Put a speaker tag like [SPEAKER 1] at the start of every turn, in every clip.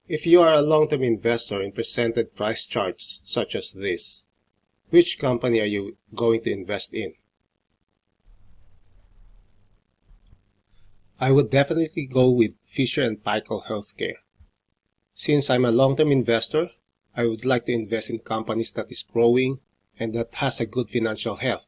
[SPEAKER 1] If you are a long-term investor in presented price charts such as this, which company are you going to invest in? I would definitely go with Fisher & Paykel Healthcare. Since I'm a long-term investor, I would like to invest in companies that is growing and that has a good financial health.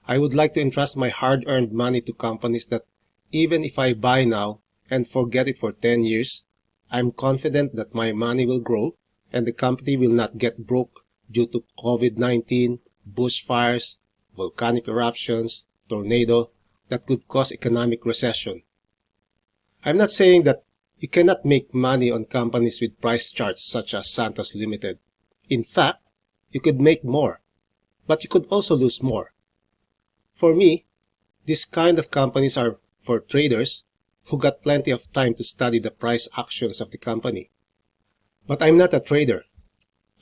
[SPEAKER 1] I would like to entrust my hard-earned money to companies that even if I buy now and forget it for 10 years, I'm confident that my money will grow and the company will not get broke due to COVID-19, bushfires, volcanic eruptions, tornado that could cause economic recession. I'm not saying that you cannot make money on companies with price charts such as Santos Limited. In fact, you could make more, but you could also lose more. For me, these kind of companies are for traders who got plenty of time to study the price actions of the company. But I'm not a trader.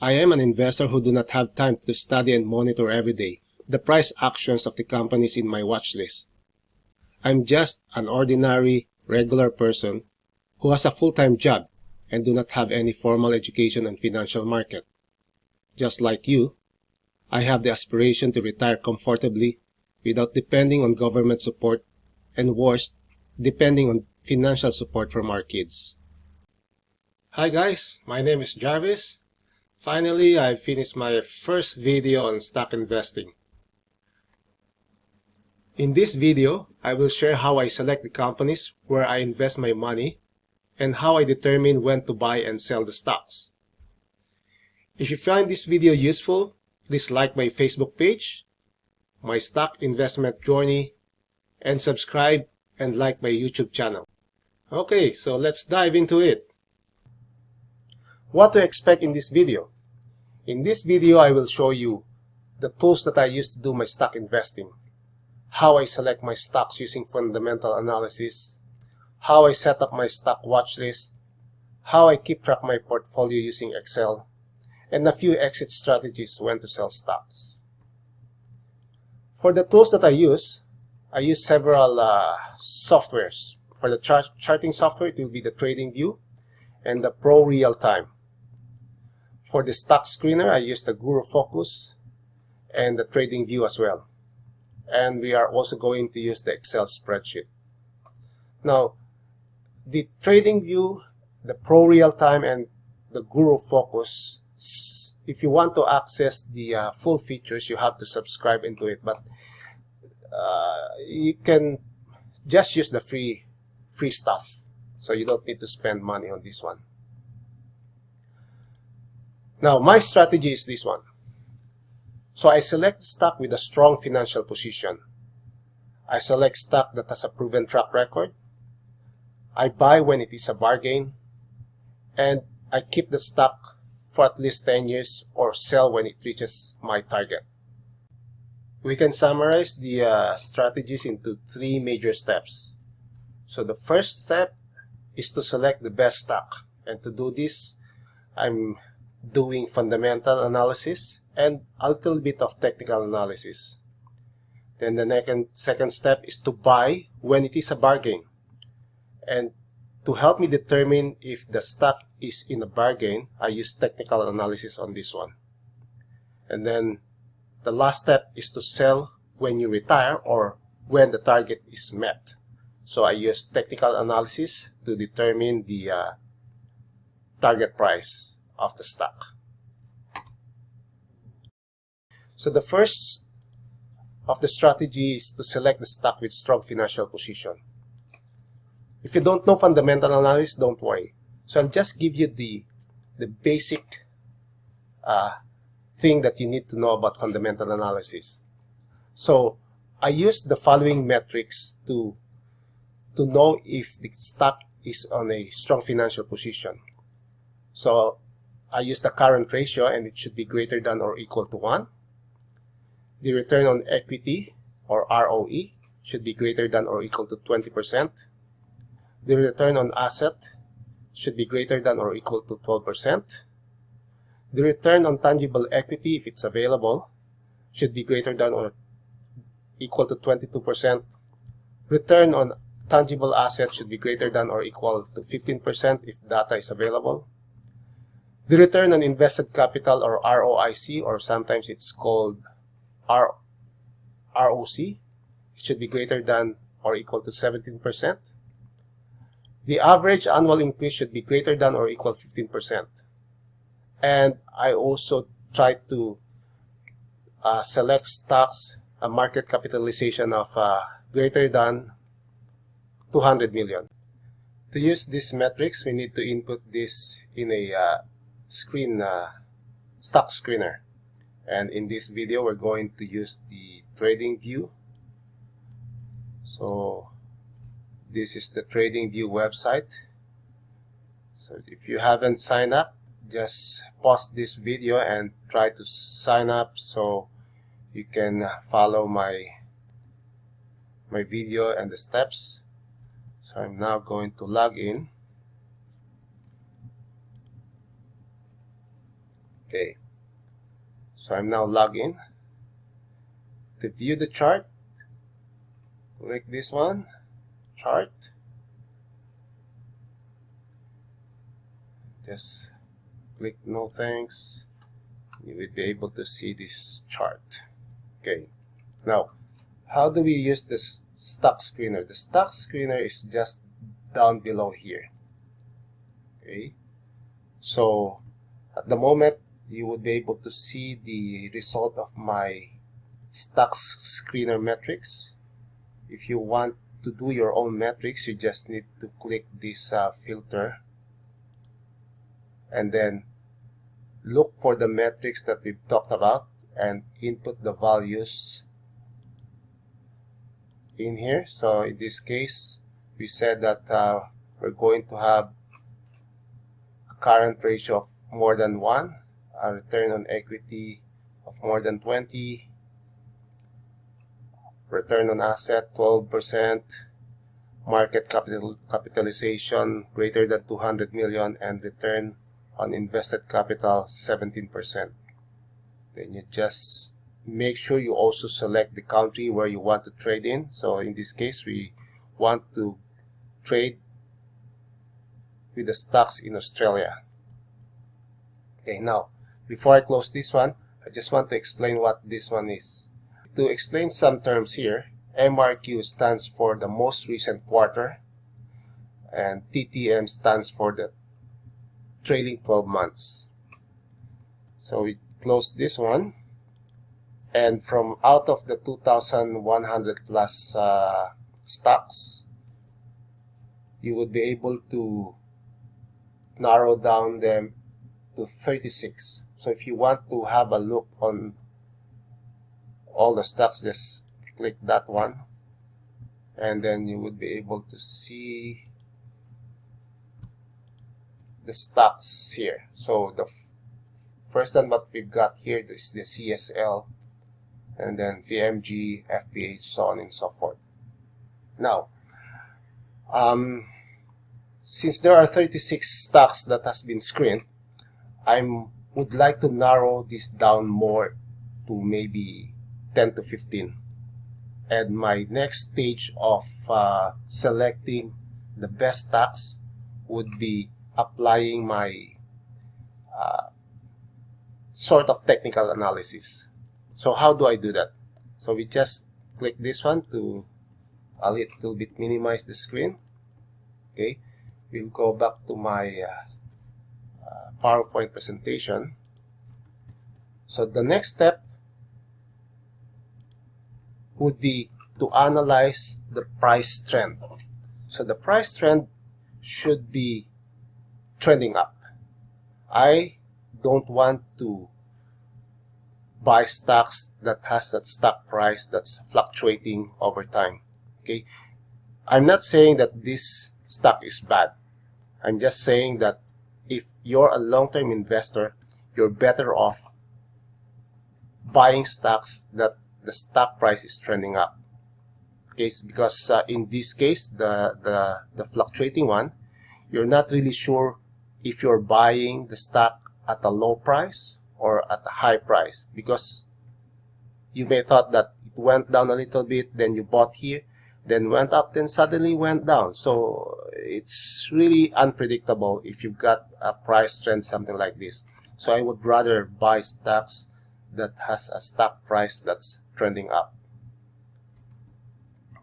[SPEAKER 1] I am an investor who do not have time to study and monitor every day the price actions of the companies in my watch list. I'm just an ordinary, regular person who has a full-time job and do not have any formal education on financial market. Just like you, I have the aspiration to retire comfortably without depending on government support and worse, depending on financial support from our kids. Hi guys, my name is Jarvis. Finally, I finished my first video on stock investing. In this video, I will share how I select the companies where I invest my money and how I determine when to buy and sell the stocks. If you find this video useful, please like my Facebook page, my stock investment journey, and subscribe and like my YouTube channel. Okay, so let's dive into it. What to expect in this video? In this video, I will show you the tools that I use to do my stock investing, how I select my stocks using fundamental analysis, how I set up my stock watch list, how I keep track of my portfolio using Excel, and a few exit strategies when to sell stocks. For the tools that I use several softwares. For the charting software, it will be the TradingView and the Pro Real Time. For the stock screener, I use the Guru Focus and the TradingView as well. And we are also going to use the Excel spreadsheet. Now, the TradingView, the Pro Real Time, and the Guru Focus, if you want to access the full features, you have to subscribe into it. But you can just use the free stuff, so you don't need to spend money on this one. Now, my strategy is this one. So I select stock with a strong financial position. I select stock that has a proven track record. I buy when it is a bargain, and I keep the stock for at least 10 years or sell when it reaches my target. We can summarize the strategies into 3 major steps. So the first step is to select the best stock. And to do this, I'm doing fundamental analysis and a little bit of technical analysis. Then the second step is to buy when it is a bargain. And to help me determine if the stock is in a bargain, I use technical analysis on this one. And then the last step is to sell when you retire or when the target is met. So I use technical analysis to determine the target price of the stock. So the first of the strategy is to select the stock with strong financial position. If you don't know fundamental analysis, don't worry. So I'll just give you the basic thing that you need to know about fundamental analysis. So I use the following metrics to know if the stock is on a strong financial position. So I use the current ratio, and it should be greater than or equal to 1. The return on equity, or ROE, should be greater than or equal to 20%. The return on asset should be greater than or equal to 12%. The return on tangible equity, if it's available, should be greater than or equal to 22%. Return on tangible assets should be greater than or equal to 15% if data is available. The return on invested capital, or ROIC, or sometimes it's called ROC, it should be greater than or equal to 17%. The average annual increase should be greater than or equal 15%. And I also try to select stocks a market capitalization of greater than 200 million. To use these metrics, we need to input this in a stock screener. And in this video, we're going to use the trading view. So this is the trading view website. So if you haven't signed up, just pause this video and try to sign up so you can follow my video and the steps. So I'm now going to log in. Okay, so I'm now logged in. To view the chart, click this one, chart. Just click no thanks. You will be able to see this chart. Okay, now how do we use this stock screener? The stock screener is just down below here. Okay, so at the moment you would be able to see the result of my stock screener metrics. If you want to do your own metrics, you just need to click this filter and then look for the metrics that we've talked about and input the values in here. So in this case, we said that we're going to have a current ratio of more than 1, a return on equity of more than 20, return on asset 12%, market capitalization greater than 200 million, and return on invested capital 17%. Then you just make sure you also select the country where you want to trade in. So in this case, we want to trade with the stocks in Australia. Okay, now before I close this one, I just want to explain what this one is. To explain some terms here, MRQ stands for the most recent quarter, and TTM stands for the trailing 12 months. So we close this one, and from out of the 2,100 plus stocks, you would be able to narrow down them to 36. So if you want to have a look on all the stocks, just click that one, and then you would be able to see the stocks here. So the first one what we've got here is the CSL, and then VMG, FPH, so on and so forth. Now, since there are 36 stocks that has been screened, I would like to narrow this down more to maybe 10 to 15. And my next stage of selecting the best stocks would be applying my sort of technical analysis. So how do I do that? So we just click this one to a little bit minimize the screen. Okay, we'll go back to my PowerPoint presentation. So the next step would be to analyze the price trend. So the price trend should be trending up. I don't want to buy stocks that has that stock price that's fluctuating over time. Okay, I'm not saying that this stock is bad. I'm just saying that if you're a long-term investor, you're better off buying stocks that the stock price is trending up. Okay, because in this case, the fluctuating one, you're not really sure if you're buying the stock at a low price or at a high price, because you may thought that it went down a little bit, then you bought here, then went up, then suddenly went down. So it's really unpredictable if you've got a price trend, something like this. So I would rather buy stocks that has a stock price that's trending up.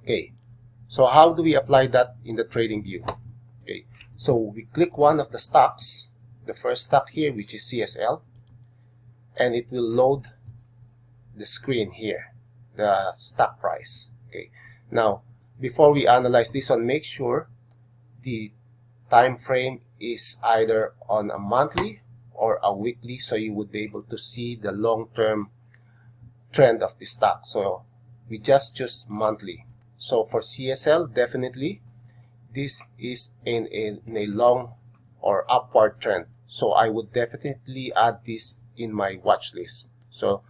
[SPEAKER 1] Okay, so how do we apply that in the trading view? Okay, so we click one of the stocks, the first stock here, which is CSL, and it will load the screen here, the stock price. Okay, now before we analyze this one, make sure the time frame is either on a monthly or a weekly, so you would be able to see the long-term trend of the stock. So we just choose monthly. So for CSL, definitely this is in a long or upward trend, so I would definitely add this in my watch list. So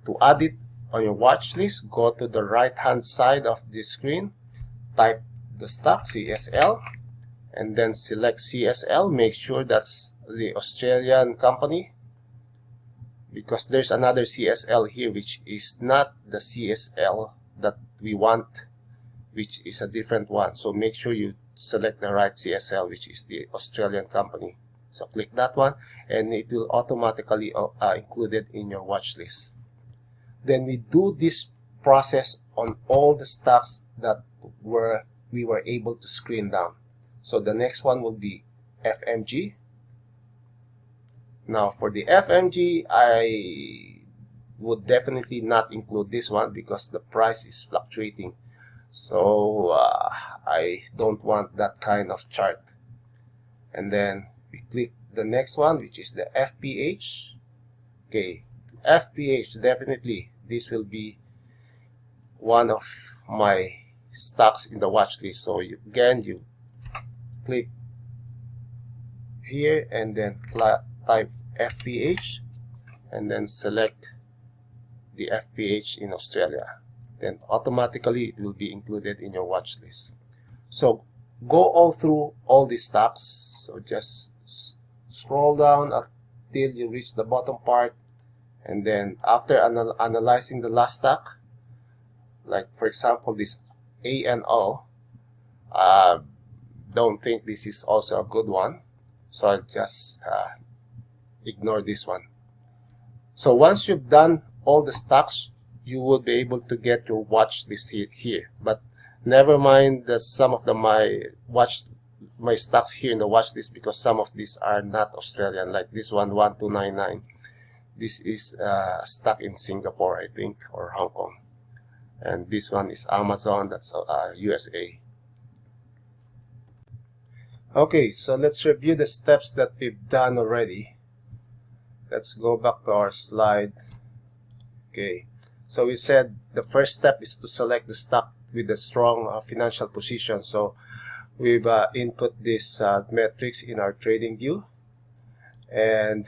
[SPEAKER 1] to add it on your watch list, go to the right hand side of the screen, type the stock CSL, and then select CSL. Make sure that's the Australian company, because there's another CSL here which is not the CSL that we want, which is a different one. So make sure you select the right CSL, which is the Australian company. So click that one and it will automatically included in your watch list. Then we do this process on all the stocks that we were able to screen down. So the next one will be FMG. Now for the FMG, I would definitely not include this one because the price is fluctuating. So I don't want that kind of chart. And then we click the next one, which is the FPH. Okay, FPH, definitely this will be one of my stocks in the watch list. So you click here and then type FPH and then select the FPH in Australia. Then automatically it will be included in your watch list. So go all through all these stocks. So just scroll down until you reach the bottom part, and then after analyzing the last stock, like for example this ANO, don't think this is also a good one, so I'll just ignore this one. So once you've done all the stocks, you will be able to get your watch list here. But never mind that some of my stocks here in the watch list, because some of these are not Australian, like this one 1299. This is stock in Singapore, I think, or Hong Kong. And this one is Amazon, that's USA. Okay, so let's review the steps that we've done already. Let's go back to our slide. Okay, so we said the first step is to select the stock with a strong financial position. So we've input these metrics in our trading view, and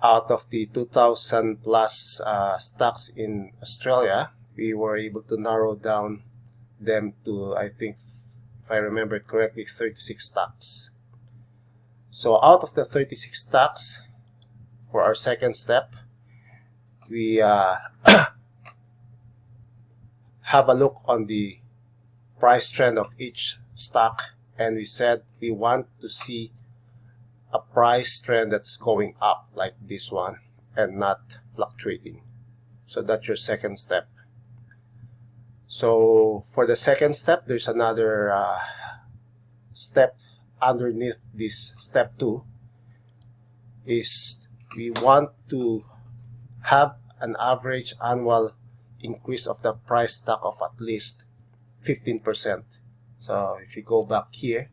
[SPEAKER 1] out of the 2,000 plus stocks in Australia, we were able to narrow down them to, I think, if I remember correctly, 36 stocks. So out of the 36 stocks, for our second step, we have a look on the price trend of each stock, and we said we want to see a price trend that's going up like this one and not fluctuating. So that's your second step. So for the second step, there's another step underneath this step 2, is we want to have an average annual increase of the price stock of at least 15%. So if you go back here,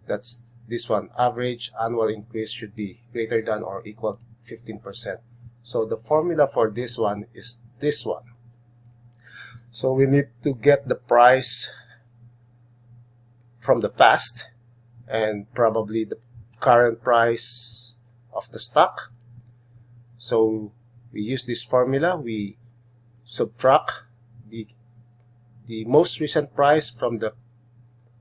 [SPEAKER 1] that's this one, average annual increase should be greater than or equal 15%. So the formula for this one is this one. So we need to get the price from the past and probably the current price of the stock. So we use this formula. We subtract the most recent price from the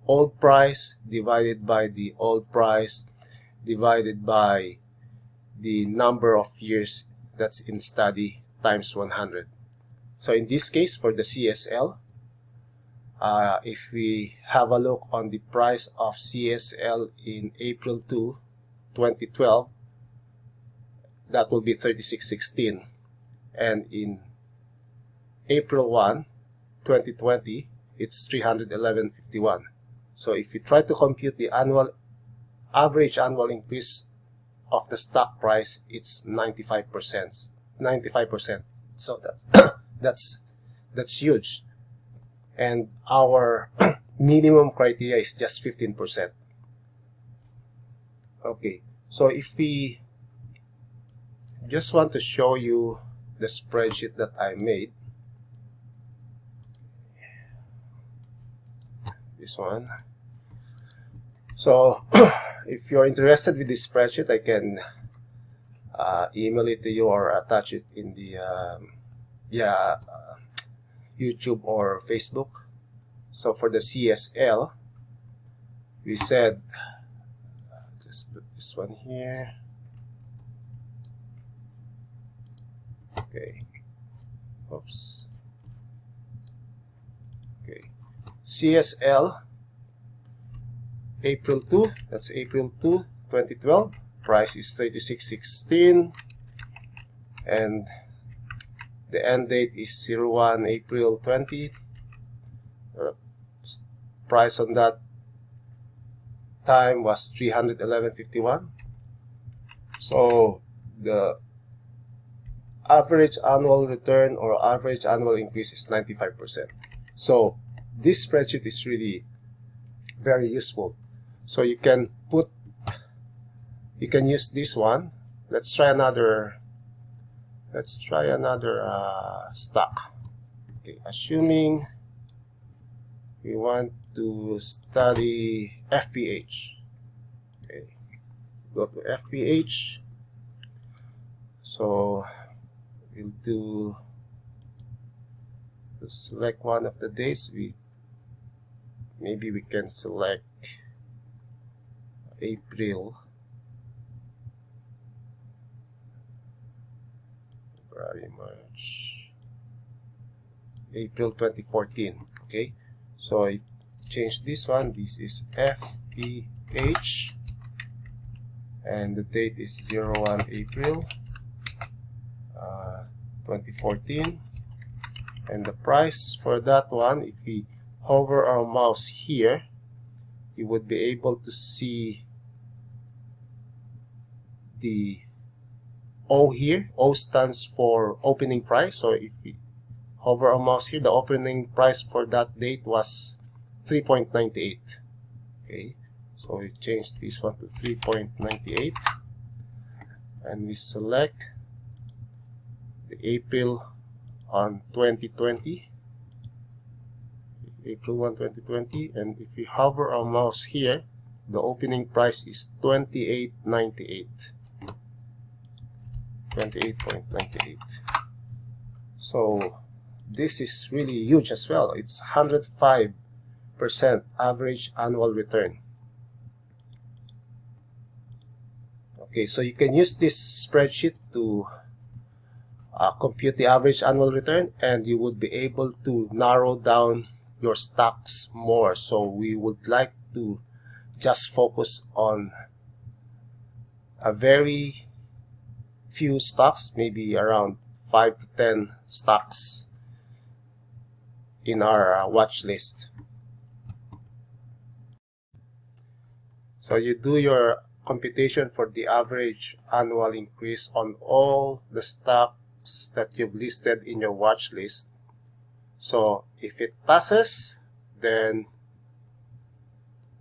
[SPEAKER 1] old price divided by the old price divided by the number of years that's in study times 100. So in this case, for the CSL, if we have a look on the price of CSL in April 2, 2012, that will be 36.16, and in April 1, 2020, it's 311.51. So if you try to compute the average annual increase of the stock price, it's 95%. 95%. So that's huge. And our minimum criteria is just 15%. Okay, so if we just want to show you the spreadsheet that I made, this one. So if you're interested with this spreadsheet, I can email it to you or attach it in the YouTube or Facebook. So for the CSL, we said, just put this one here. Okay. Oops. Okay. CSL April 2, that's April 2, 2012. Price is 36.16, and the end date is 01 April 20. Price on that time was 311.51. So the average annual return or average annual increase is 95%. So this spreadsheet is really very useful. So you can use this one. Let's try another stock. Okay, assuming we want to study FPH. Okay, go to FPH. So we'll select one of the days. Maybe we can select April, February, March, April 2014. Okay, so I change this one. This is FPH, and the date is 01 April 2014, and the price for that one, if we hover our mouse here, you would be able to see the O here. O stands for opening price. So if we hover our mouse here, the opening price for that date was 3.98. Okay, so we change this one to 3.98, and we select the April on 2020, April 1, 2020, and if we hover our mouse here, the opening price is 28.98. 28.98. So this is really huge as well. It's 105% average annual return. Okay, so you can use this spreadsheet to compute the average annual return, and you would be able to narrow down your stocks more. So we would like to just focus on a very few stocks, maybe around 5 to 10 stocks in our watch list. So you do your computation for the average annual increase on all the stocks that you've listed in your watch list. So if it passes, then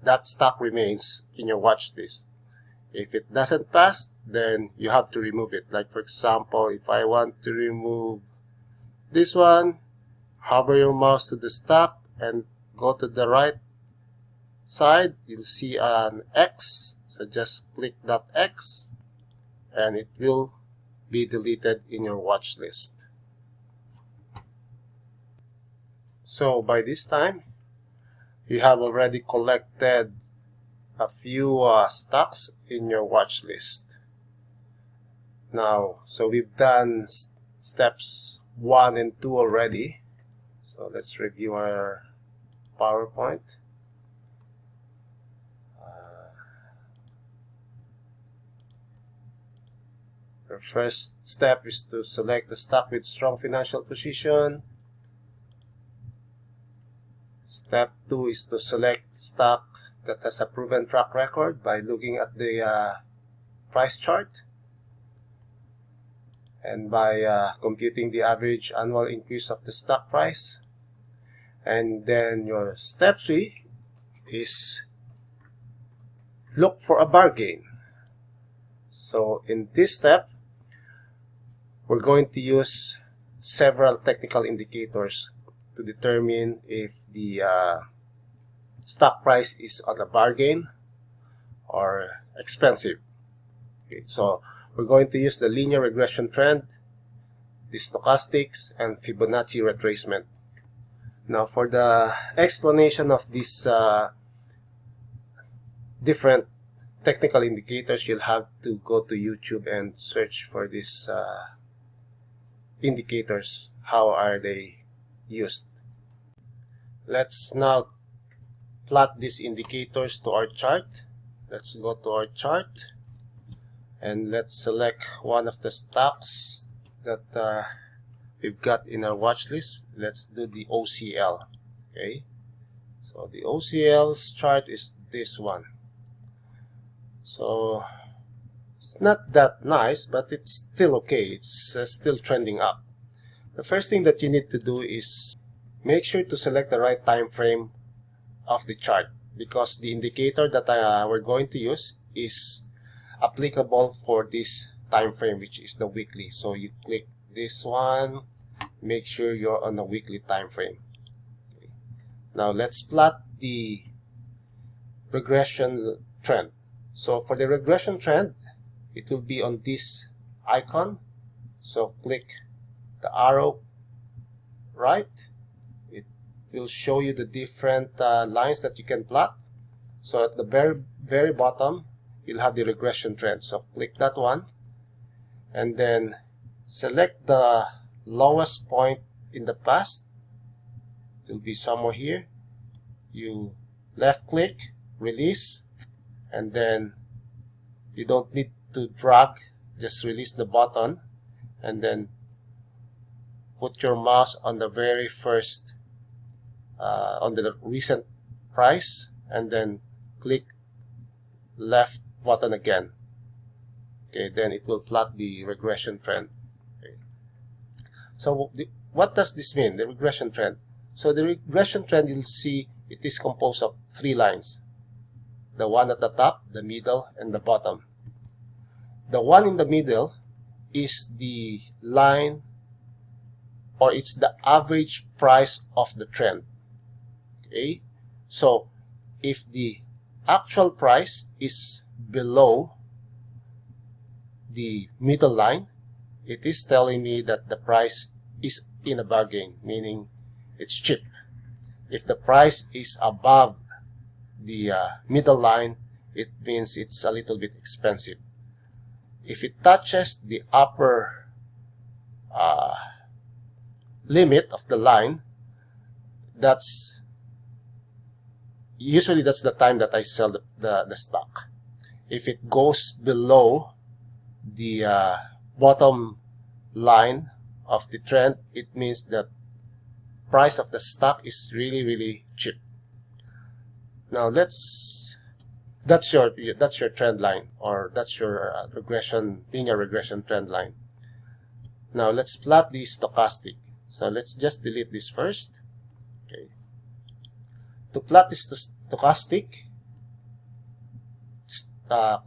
[SPEAKER 1] that stock remains in your watch list. If it doesn't pass, then you have to remove it. Like for example, if I want to remove this one, hover your mouse to the stock and go to the right side, you'll see an X. So just click that X and it will be deleted in your watch list. So by this time, you have already collected a few stocks in your watch list. Now, so we've done steps 1 and 2 already. So let's review our PowerPoint. The first step is to select the stock with strong financial position. Step 2 is to select stock that has a proven track record by looking at the price chart and by computing the average annual increase of the stock price. And then your step 3 is look for a bargain. So in this step, we're going to use several technical indicators to determine if the stock price is on a bargain or expensive. Okay, so we're going to use the linear regression trend, the stochastics, and Fibonacci retracement. Now for the explanation of these different technical indicators, you'll have to go to YouTube and search for these indicators. How are they used? Let's now plot these indicators to our chart. Let's go to our chart and let's select one of the stocks that we've got in our watch list. Let's do the OCL. Okay, so the OCL's chart is this one. So it's not that nice, but it's still okay. It's still trending up. The first thing that you need to do is make sure to select the right time frame of the chart, because the indicator that we're going to use is applicable for this time frame, which is the weekly. So you click this one, make sure you're on a weekly time frame. Okay. Now let's plot the regression trend. So for the regression trend, it will be on this icon. So click the arrow right. It will show you the different lines that you can plot. So at the very bottom, you'll have the regression trend. So click that one and then select the lowest point in the past. It will be somewhere here. You left click, release, and then you don't need to drag, just release the button and then put your mouse on the very first on the recent price and then click left button again. Okay, then it will plot the regression trend. Okay. So what does this mean, the regression trend? So the regression trend, you'll see it is composed of 3 lines. The one at the top, the middle, and the bottom. The one in the middle is the line, or it's the average price of the trend. Okay, so if the actual price is below the middle line, it is telling me that the price is in a bargain, meaning it's cheap. If the price is above the middle line, it means it's a little bit expensive. If it touches the upper limit of the line, that's usually the time that I sell the stock. If it goes below the bottom line of the trend, it means that price of the stock is really cheap. Now that's your trend line, or that's your linear regression trend line. Now let's plot the stochastic. So let's just delete this first. Okay. To plot this stochastic,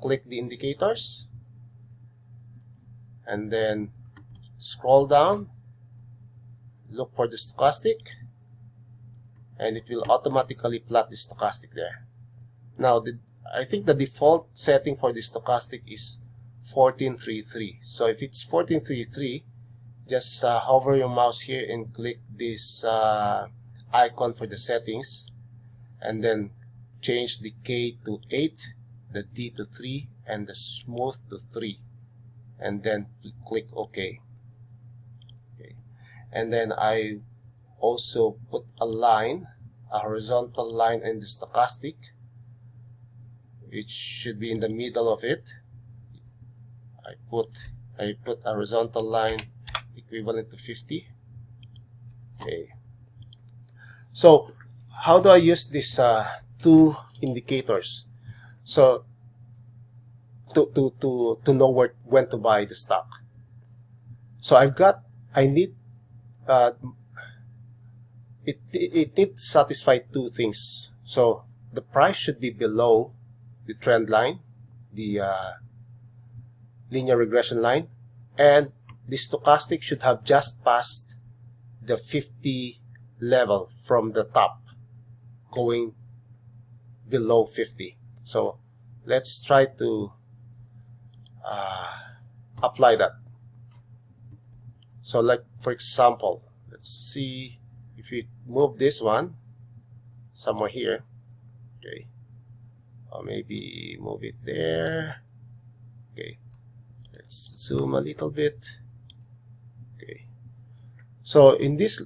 [SPEAKER 1] click the indicators and then scroll down, look for the stochastic, and it will automatically plot the stochastic there. Now I think the default setting for the stochastic is 1433. So if it's 1433, just hover your mouse here and click this icon for the settings, and then change the K to 8, the D to 3, and the smooth to 3, and then click OK. Okay. And then I also put a line a horizontal line in the stochastic, which should be in the middle of it. I put a horizontal line equivalent to 50. Okay. So how do I use these two indicators? So to know when to buy the stock. So I need it needs to satisfy two things. So the price should be below the trend line, the linear regression line, and the stochastic should have just passed the 50 level from the top, going below 50. So let's try to apply that. So like, for example, let's see if we move this one somewhere here. Okay, or maybe move it there. Okay, let's zoom a little bit. Okay, so in this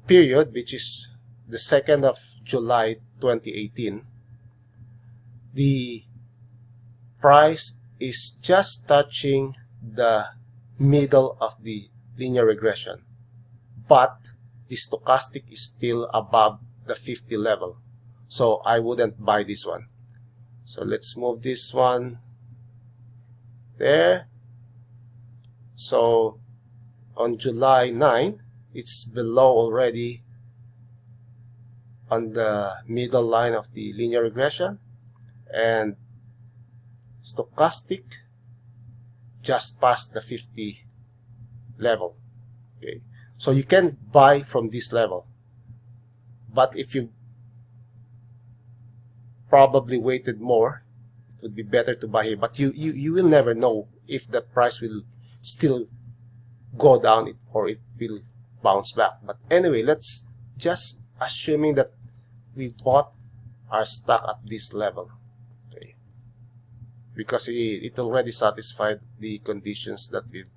[SPEAKER 1] period, which is the 2nd of July 2018, the price is just touching the middle of the linear regression, but the stochastic is still above the 50 level, so I wouldn't buy this one. So let's move this one there. So on July 9, it's below already on the middle line of the linear regression, and stochastic just past the 50 level. Okay, so you can buy from this level, but if you probably waited more, it would be better to buy here. But you will never know if the price will still go down or it will bounce back. But anyway, let's just assuming that we bought our stock at this level, okay, because it already satisfied the conditions that we've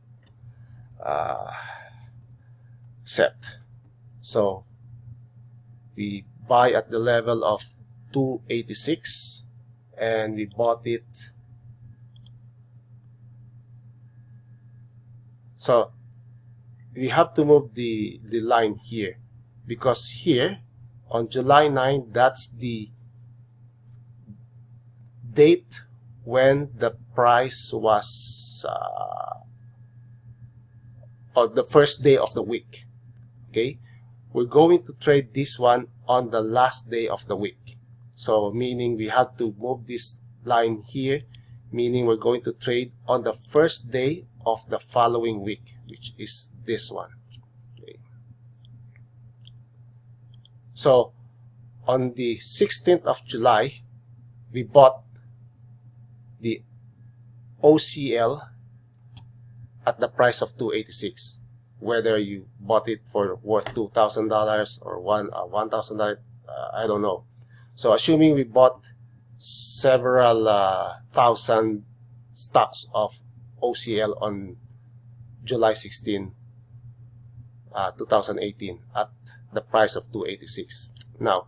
[SPEAKER 1] set. So we buy at the level of 286 and we bought it. So we have to move the line here, because here on July 9, that's the date when the price was on the first day of the week. Okay, we're going to trade this one on the last day of the week, so meaning we have to move this line here, meaning we're going to trade on the first day of the following week, which is this one. Okay, so on the 16th of July we bought the OCL at the price of 286. Whether you bought it for worth $2,000 or $1,000, I don't know. So assuming we bought several thousand stocks of OCL on July 16, 2018 at the price of 286. Now,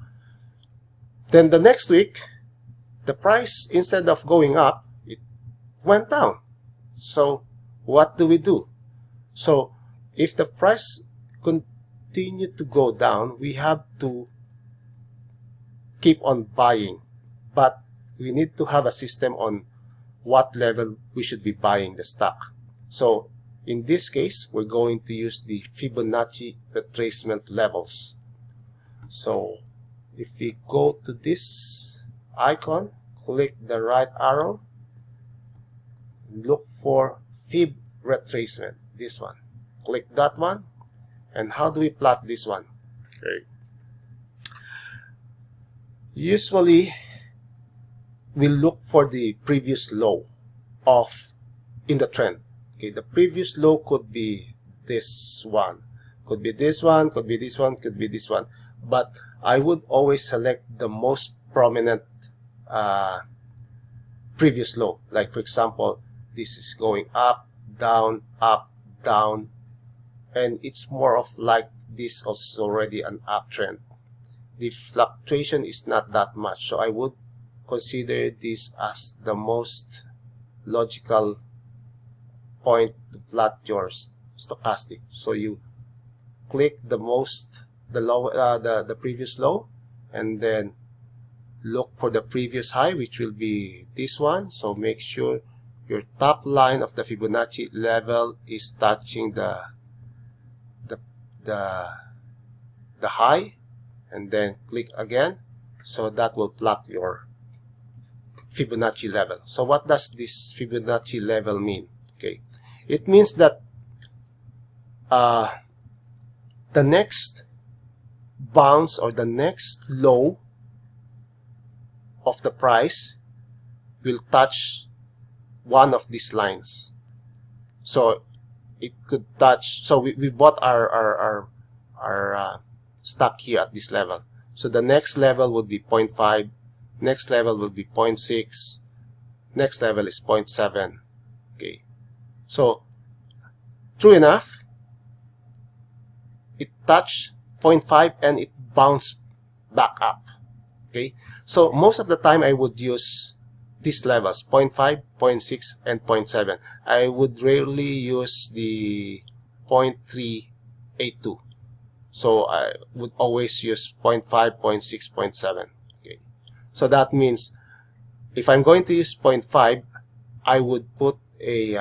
[SPEAKER 1] then the next week, the price, instead of going up, it went down. So what do we do? So if the price continued to go down, we have to keep on buying, but we need to have a system on what level we should be buying the stock. So in this case, we're going to use the Fibonacci retracement levels. So if we go to this icon, click the right arrow, look for Fib retracement, this one. Click that one. And how do we plot this one? Okay. Usually we look for the previous low in the trend. Okay, the previous low could be this one, could be this one, could be this one, could be this one, but I would always select the most prominent previous low. Like for example, this is going up, down, and it's more of like this is already an uptrend. The fluctuation is not that much, so I would consider this as the most logical point to plot your stochastic. So you click the previous low, and then look for the previous high, which will be this one. So make sure your top line of the Fibonacci level is touching the high, and then click again. So that will plot your Fibonacci level. So what does this Fibonacci level mean? Okay, it means that the next bounce or the next low of the price will touch one of these lines. So it could touch, so we bought our stock here at this level. So the next level would be 0.5, next level will be 0.6, next level is 0.7. Okay, so true enough, it touched 0.5 and it bounced back up. Okay, so most of the time I would use these levels, 0.5, 0.6, and 0.7. I would rarely use the 0.382. So I would always use 0.5, 0.6, 0.7. Okay, so that means if I'm going to use 0.5, I would put a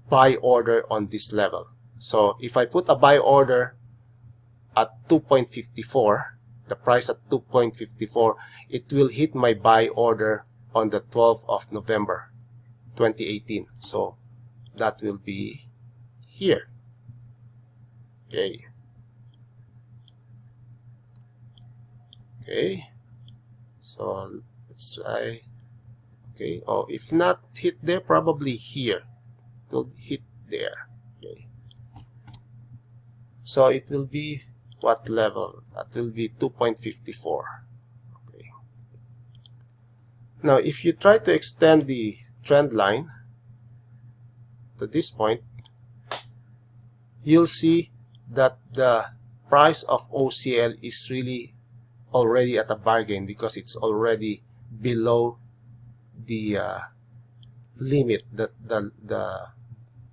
[SPEAKER 1] buy order on this level. So if I put a buy order at 2.54, the price at 2.54, it will hit my buy order on the 12th of November 2018. So that will be here. Okay. Okay. So let's try. Okay. Oh, if not hit there, probably here. It will hit there. Okay. So it will be what level? That will be 2.54. Okay. Now, if you try to extend the trend line to this point, you'll see that the price of OCL is really already at a bargain because it's already below the limit, the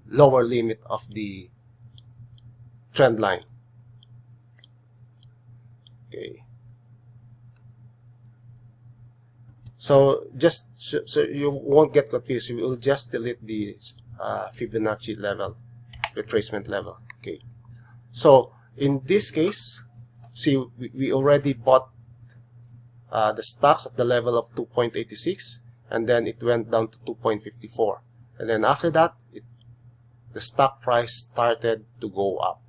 [SPEAKER 1] lower limit of the trend line. Okay. So just so you won't get confused, you will just delete the Fibonacci level, retracement level. Okay. So in this case, see, we already bought the stocks at the level of 2.86, and then it went down to 2.54, and then after that, the stock price started to go up.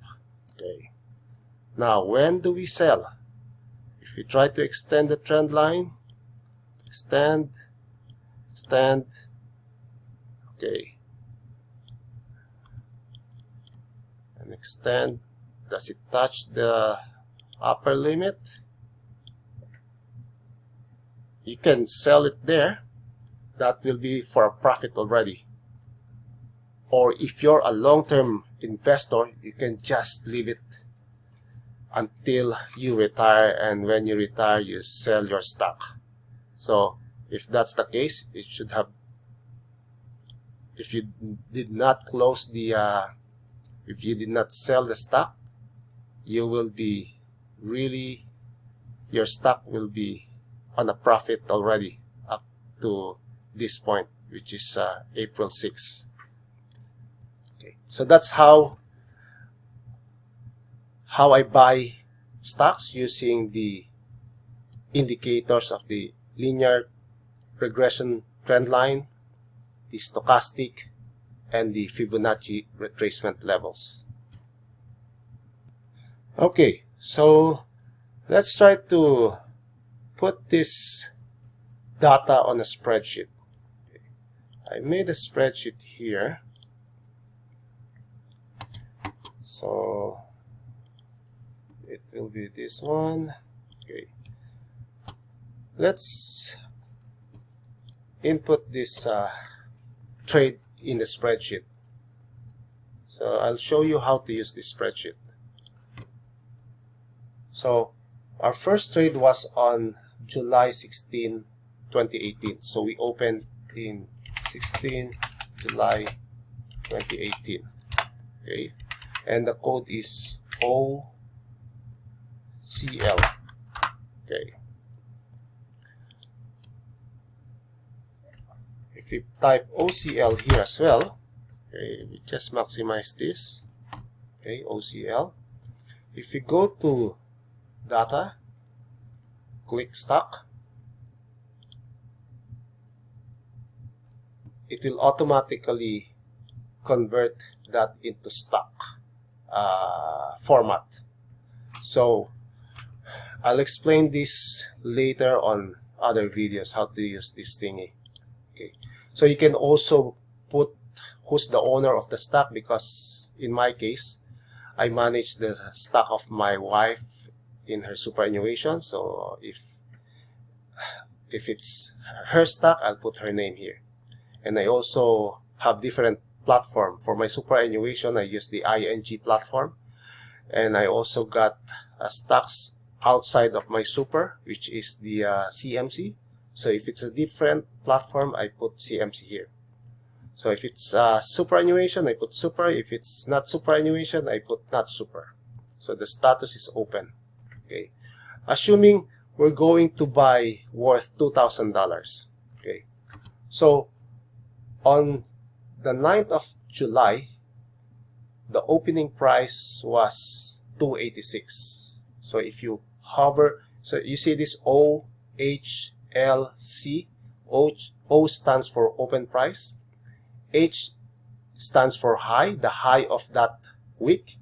[SPEAKER 1] Okay. Now, when do we sell? If we try to extend the trend line, extend, okay, and extend. Does it touch the upper limit? You can sell it there. That will be for a profit already. Or if you're a long-term investor, you can just leave it until you retire, and when you retire, you sell your stock. So if that's the case, it should have, if you did not close the if you did not sell the stock, you will be really, your stock will be on a profit already up to this point, which is April 6. Okay, so that's how I buy stocks, using the indicators of the linear regression trend line, the stochastic, and the Fibonacci retracement levels. Okay, so let's try to put this data on a spreadsheet. Okay. I made a spreadsheet here. So it will be this one. Okay. Let's input this trade in the spreadsheet. So I'll show you how to use this spreadsheet. So our first trade was on July 16, 2018. So we opened in 16 July 2018. Okay, and the code is OCL. Okay, if we type OCL here as well, okay, we just maximize this. Okay, OCL. If we go to data, click stock, it will automatically convert that into stock format. So I'll explain this later on other videos, how to use this thingy. Okay, so you can also put who's the owner of the stock, because in my case I manage the stock of my wife in her superannuation. So if it's her stock, I'll put her name here. And I also have different platform. For my superannuation, I use the ING platform, and I also got stocks outside of my super, which is the CMC. So if it's a different platform, I put CMC here. So if it's superannuation, I put super. If it's not superannuation, I put not super. So the status is open. Okay, assuming we're going to buy worth $2,000. Okay, so on the 9th of July, the opening price was $286. So if you hover, so you see this OHLC. O stands for open price, H stands for high, the high of that week,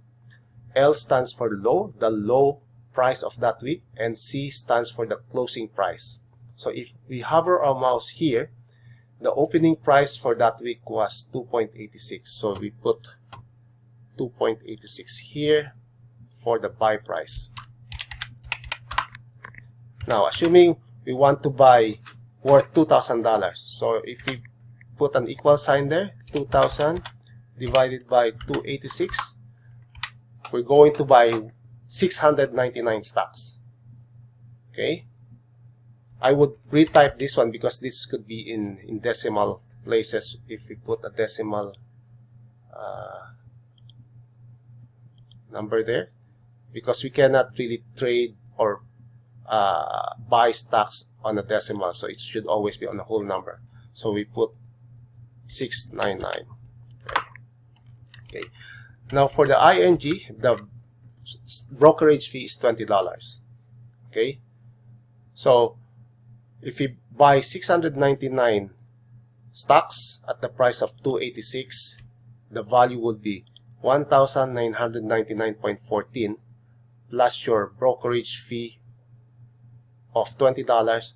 [SPEAKER 1] L stands for low, the low price of that week, and C stands for the closing price. So if we hover our mouse here, the opening price for that week was 2.86. So we put 2.86 here for the buy price. Now, assuming we want to buy worth $2,000. So if we put an equal sign there, 2,000 divided by 286, we're going to buy 699 stocks. Okay, I would retype this one because this could be in decimal places if we put a decimal number there, because we cannot really trade or buy stocks on a decimal, so it should always be on a whole number. So we put 699. Okay. Now for the ING, the brokerage fee is $20. Okay, so if we buy 699 stocks at the price of 286, the value would be 1,999.14 plus your brokerage fee of $20.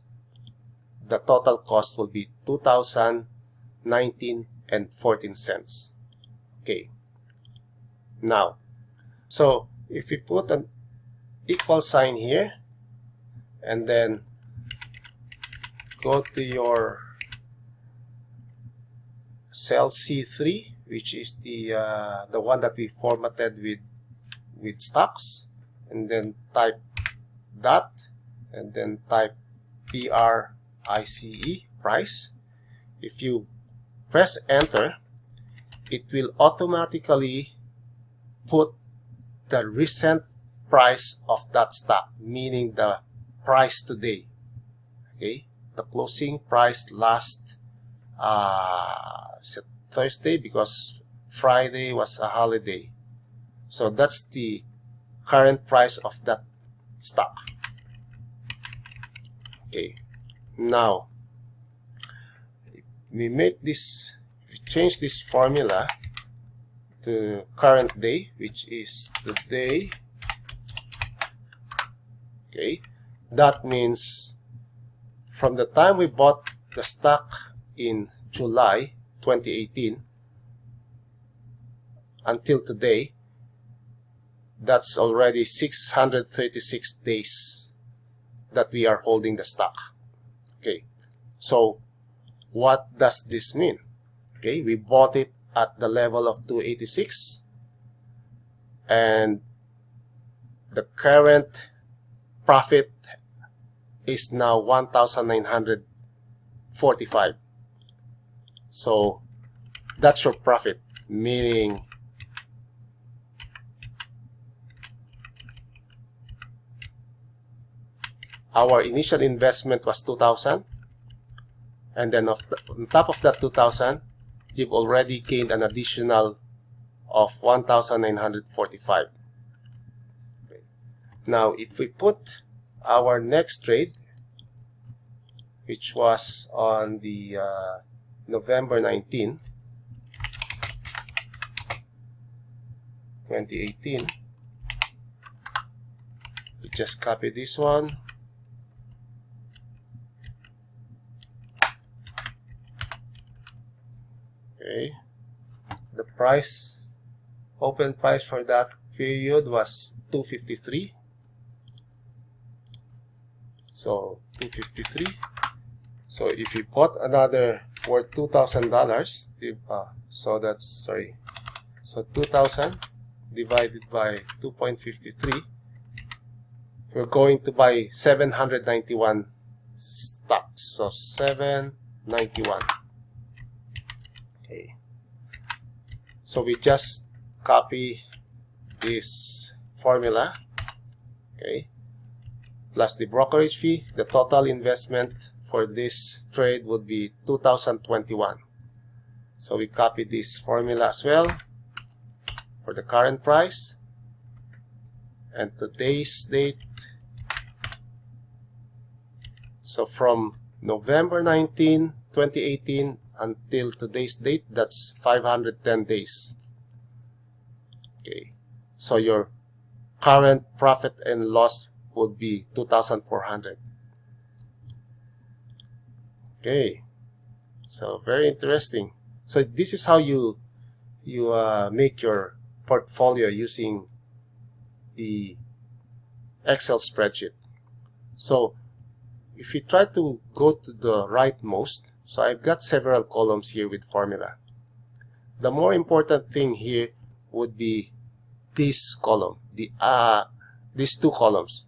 [SPEAKER 1] The total cost will be $2,019.14. Okay. Now, so if we put an equal sign here and then go to your cell C3, which is the one that we formatted with stocks, and then type that, and then type PRICE, price. If you press enter, it will automatically put the recent price of that stock, meaning the price today. Okay, the closing price last Thursday, because Friday was a holiday. So that's the current price of that stock. Okay, now we make this, we change this formula to current day, which is today. Okay, that means from the time we bought the stock in July 2018 until today, that's already 636 days that we are holding the stock. Okay, so what does this mean? Okay, we bought it at the level of 286, and the current profit is now 1,945. So that's your profit, meaning our initial investment was 2,000, and then on top of that 2,000, you've already gained an additional of 1,945. Okay. Now, if we put our next trade, which was on the November 19, 2018, we just copy this one. Okay, the price, open price for that period was 253. So 253. So if you bought another worth $2,000, so that's, sorry, so 2,000 divided by 2.53, we're going to buy 791 stocks. So 791. Okay. So we just copy this formula, okay, plus the brokerage fee. The total investment for this trade would be 2,021. So we copy this formula as well for the current price and today's date. So from November 19, 2018 until today's date, that's 510 days. Okay, so your current profit and loss would be 2,400. Okay, so very interesting. So this is how you make your portfolio using the Excel spreadsheet. So if you try to go to the rightmost, so I've got several columns here with formula. The more important thing here would be this column, these two columns,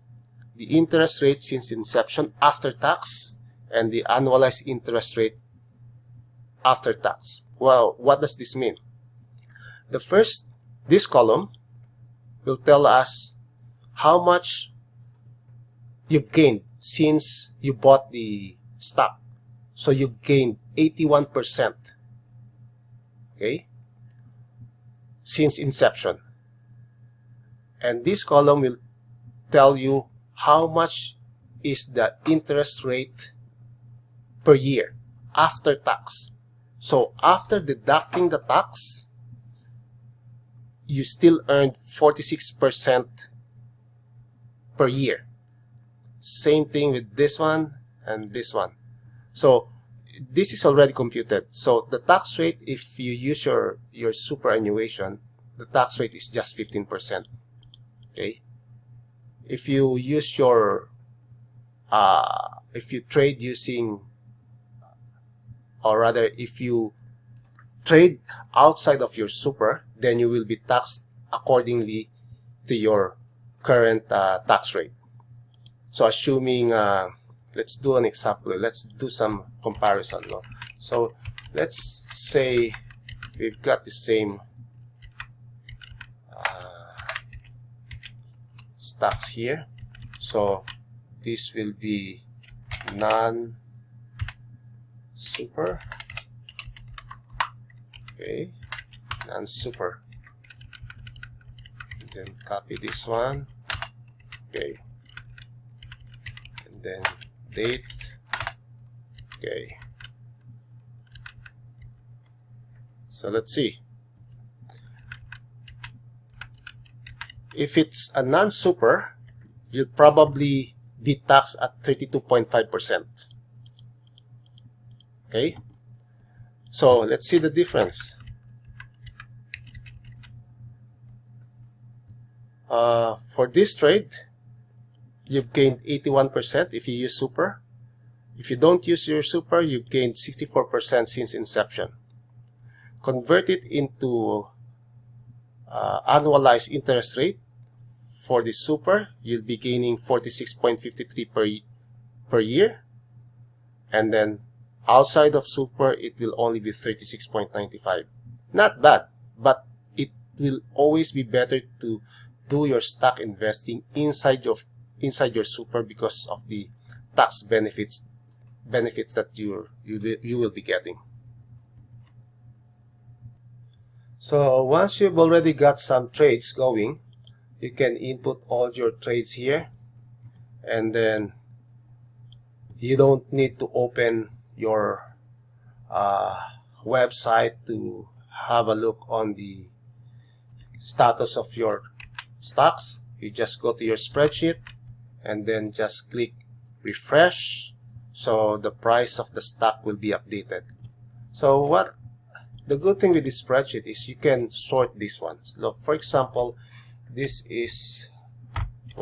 [SPEAKER 1] the interest rate since inception after tax and the annualized interest rate after tax. Well, what does this mean? This column will tell us how much you've gained since you bought the stock. So you've gained 81%, okay, since inception. And this column will tell you how much is the interest rate per year after tax. So after deducting the tax, you still earned 46% per year. Same thing with this one and this one. So this is already computed. So the tax rate, if you use your superannuation, the tax rate is just 15%. Okay. If you use your if you trade using, or rather if you trade outside of your super, then you will be taxed accordingly to your current tax rate. So assuming let's do an example. Let's do some comparison. No? So let's say we've got the same stocks here. So this will be non-super. Okay, non-super. Then copy this one. Okay. And then date. Okay. So let's see. If it's a non-super, you'll probably be taxed at 32.5%. Okay? So let's see the difference. For this trade, you've gained 81% if you use super. If you don't use your super, you've gained 64% since inception. Convert it into annualized interest rate for the super, you'll be gaining 46.53 per year, and then outside of super, it will only be 36.95. Not bad, but it will always be better to do your stock investing inside your super because of the tax benefits that you will be getting. So once you've already got some trades going, you can input all your trades here, and then you don't need to open your website to have a look on the status of your stocks. You just go to your spreadsheet and then just click refresh, so the price of the stock will be updated. So the good thing with this spreadsheet is you can sort these ones. Look, for example, this is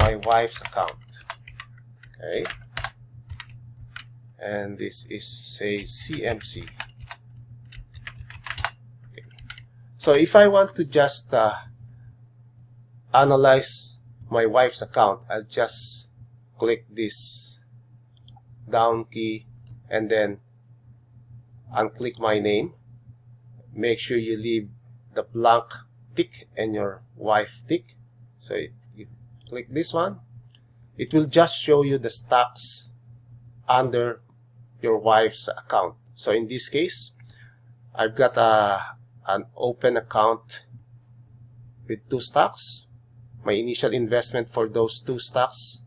[SPEAKER 1] my wife's account, okay, and this is, say, CMC. Okay. So if I want to just analyze my wife's account, I'll just click this down key and then unclick my name. Make sure you leave the blank tick and your wife tick. So if you click this one, it will just show you the stocks under your wife's account. So in this case, I've got an open account with 2 stocks. My initial investment for those 2 stocks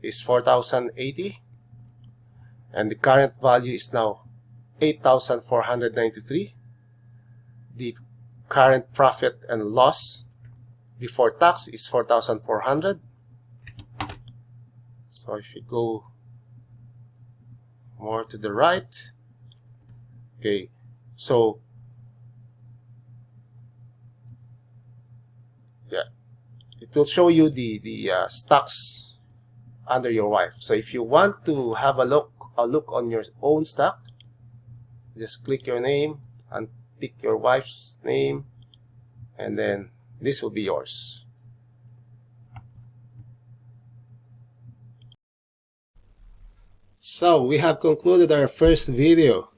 [SPEAKER 1] is 4,080, and the current value is now 8,493. The current profit and loss before tax is 4,400. So if you go more to the right, okay, so yeah, it will show you the stocks under your wife. So if you want to have a look on your own stock, just click your name and tick your wife's name, and then this will be yours. So we have concluded our first video.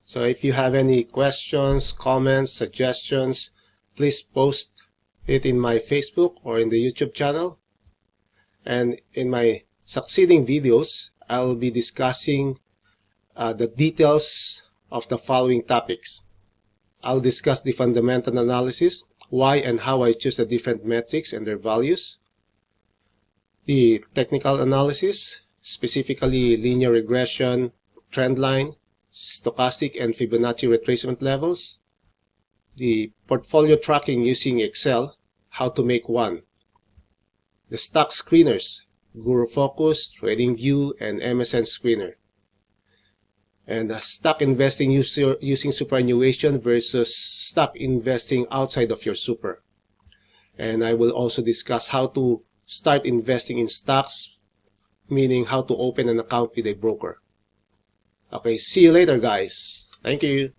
[SPEAKER 1] So if you have any questions, comments, suggestions, please post it in my Facebook or in the YouTube channel. And in my succeeding videos, I'll be discussing the details of the following topics. I'll discuss the fundamental analysis, why and how I choose the different metrics and their values, the technical analysis, specifically linear regression, trend line, stochastic and Fibonacci retracement levels, the portfolio tracking using Excel, how to make one, the stock screeners, Guru Focus, TradingView, and MSN Screener, and stock investing using superannuation versus stock investing outside of your super. And I will also discuss how to start investing in stocks, meaning how to open an account with a broker. Okay, see you later, guys. Thank you.